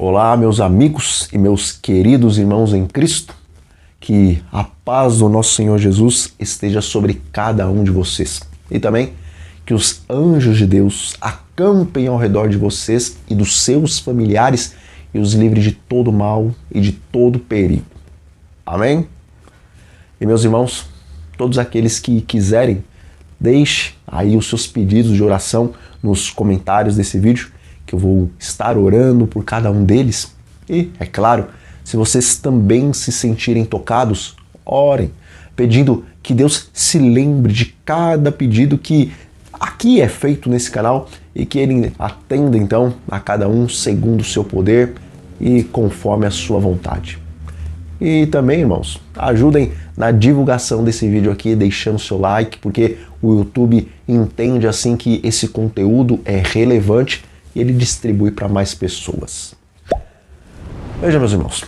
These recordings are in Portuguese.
Olá, meus amigos e meus queridos irmãos em Cristo, que a paz do nosso Senhor Jesus esteja sobre cada um de vocês e também que os anjos de Deus acampem ao redor de vocês e dos seus familiares e os livre de todo mal e de todo perigo. Amém? E meus irmãos, todos aqueles que quiserem, deixe aí os seus pedidos de oração nos comentários desse vídeo, que eu vou estar orando por cada um deles. E, é claro, se vocês também se sentirem tocados, orem, pedindo que Deus se lembre de cada pedido que aqui é feito nesse canal e que Ele atenda então a cada um segundo o seu poder e conforme a sua vontade. E também, irmãos, ajudem na divulgação desse vídeo aqui, deixando seu like, porque o YouTube entende assim que esse conteúdo é relevante e ele distribui para mais pessoas. Veja, meus irmãos,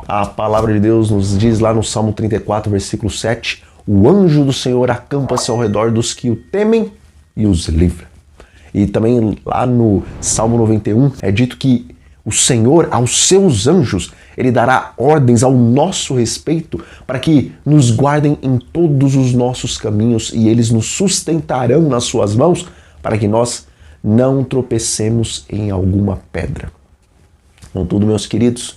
a palavra de Deus nos diz lá no Salmo 34, versículo 7, o anjo do Senhor acampa-se ao redor dos que o temem e os livra. E também lá no Salmo 91 é dito que o Senhor, aos seus anjos, Ele dará ordens ao nosso respeito para que nos guardem em todos os nossos caminhos e eles nos sustentarão nas suas mãos para que nós não tropecemos em alguma pedra. Contudo, meus queridos,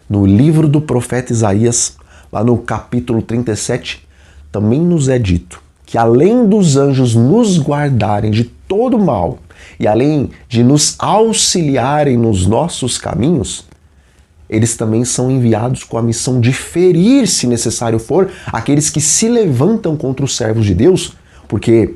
no livro do profeta Isaías, lá no capítulo 37, também nos é dito que além dos anjos nos guardarem de todo mal e além de nos auxiliarem nos nossos caminhos, eles também são enviados com a missão de ferir, se necessário for, aqueles que se levantam contra os servos de Deus, porque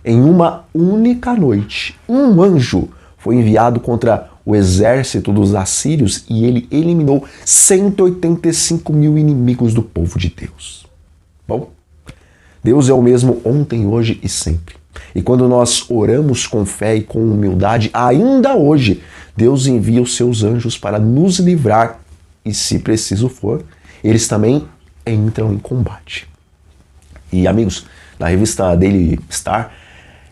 em uma única noite, um anjo foi enviado contra o exército dos assírios e ele eliminou 185 mil inimigos do povo de Deus. Bom, Deus é o mesmo ontem, hoje e sempre. E quando nós oramos com fé e com humildade, ainda hoje, Deus envia os seus anjos para nos livrar e, se preciso for, eles também entram em combate. E, amigos, na revista Daily Star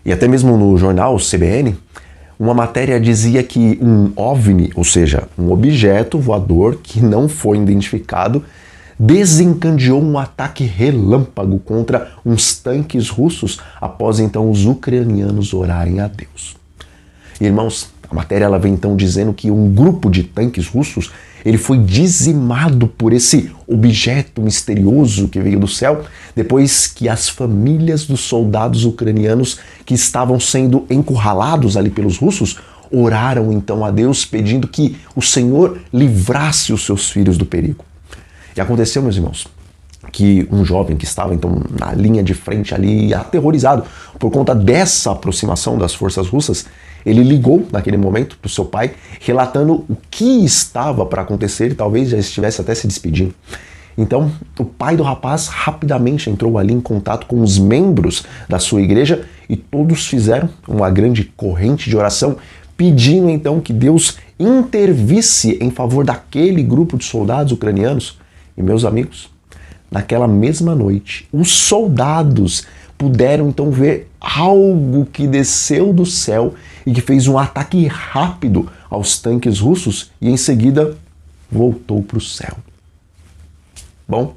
e até mesmo no jornal CBN, uma matéria dizia que um OVNI, ou seja, um objeto voador que não foi identificado, desencadeou um ataque relâmpago contra uns tanques russos após então os ucranianos orarem a Deus. Irmãos, a matéria ela vem então dizendo que um grupo de tanques russos ele foi dizimado por esse objeto misterioso que veio do céu, depois que as famílias dos soldados ucranianos que estavam sendo encurralados ali pelos russos oraram então a Deus pedindo que o Senhor livrasse os seus filhos do perigo. E aconteceu, meus irmãos, que um jovem que estava então na linha de frente ali, aterrorizado por conta dessa aproximação das forças russas, ele ligou naquele momento para o seu pai, relatando o que estava para acontecer e talvez já estivesse até se despedindo. Então, o pai do rapaz rapidamente entrou ali em contato com os membros da sua igreja e todos fizeram uma grande corrente de oração, pedindo então que Deus intervisse em favor daquele grupo de soldados ucranianos. E meus amigos, naquela mesma noite, os soldados puderam então ver algo que desceu do céu e que fez um ataque rápido aos tanques russos e em seguida voltou para o céu. Bom,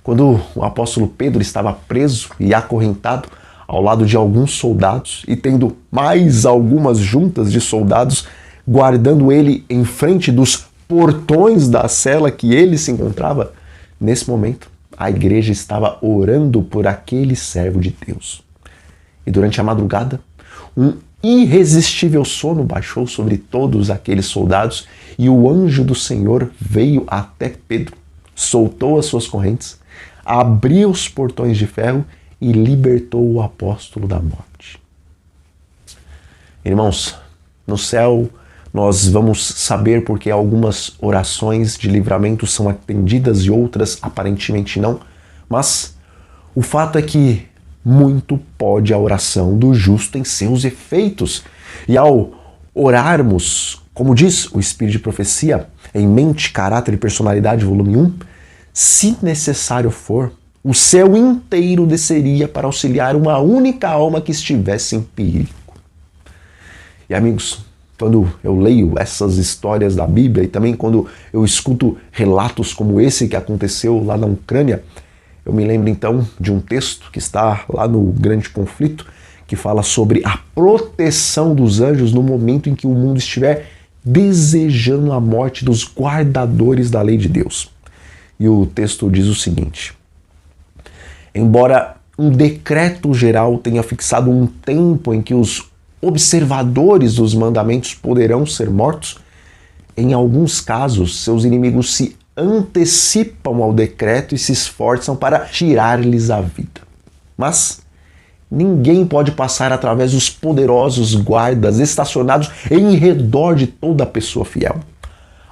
quando o apóstolo Pedro estava preso e acorrentado ao lado de alguns soldados e tendo mais algumas juntas de soldados guardando ele em frente dos portões da cela que ele se encontrava, nesse momento a igreja estava orando por aquele servo de Deus. E durante a madrugada, um irresistível sono baixou sobre todos aqueles soldados e o anjo do Senhor veio até Pedro, soltou as suas correntes, abriu os portões de ferro e libertou o apóstolo da morte. Irmãos, no céu nós vamos saber porque algumas orações de livramento são atendidas e outras aparentemente não, mas o fato é que muito pode a oração do justo em seus efeitos. E ao orarmos, como diz o Espírito de Profecia, em Mente, Caráter e Personalidade, volume 1, se necessário for, o céu inteiro desceria para auxiliar uma única alma que estivesse em perigo. E amigos, quando eu leio essas histórias da Bíblia e também quando eu escuto relatos como esse que aconteceu lá na Ucrânia, eu me lembro então de um texto que está lá no Grande Conflito, que fala sobre a proteção dos anjos no momento em que o mundo estiver desejando a morte dos guardadores da lei de Deus. E o texto diz o seguinte: embora um decreto geral tenha fixado um tempo em que os observadores dos mandamentos poderão ser mortos, em alguns casos seus inimigos se antecipam ao decreto e se esforçam para tirar-lhes a vida. Mas ninguém pode passar através dos poderosos guardas estacionados em redor de toda pessoa fiel.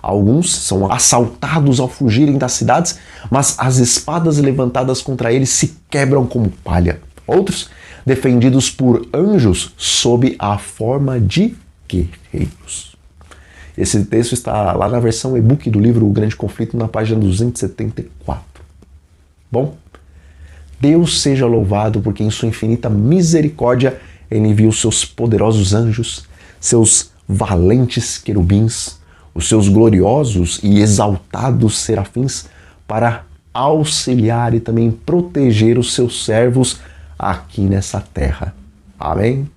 Alguns são assaltados ao fugirem das cidades, mas as espadas levantadas contra eles se quebram como palha. Outros, defendidos por anjos sob a forma de guerreiros. Esse texto está lá na versão e-book do livro O Grande Conflito, na página 274. Bom, Deus seja louvado porque em sua infinita misericórdia Ele envia os seus poderosos anjos, seus valentes querubins, os seus gloriosos e exaltados serafins para auxiliar e também proteger os seus servos aqui nessa terra. Amém?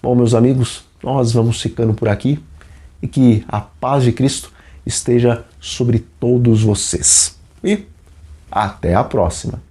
Bom, meus amigos, nós vamos ficando por aqui e que a paz de Cristo esteja sobre todos vocês. E até a próxima!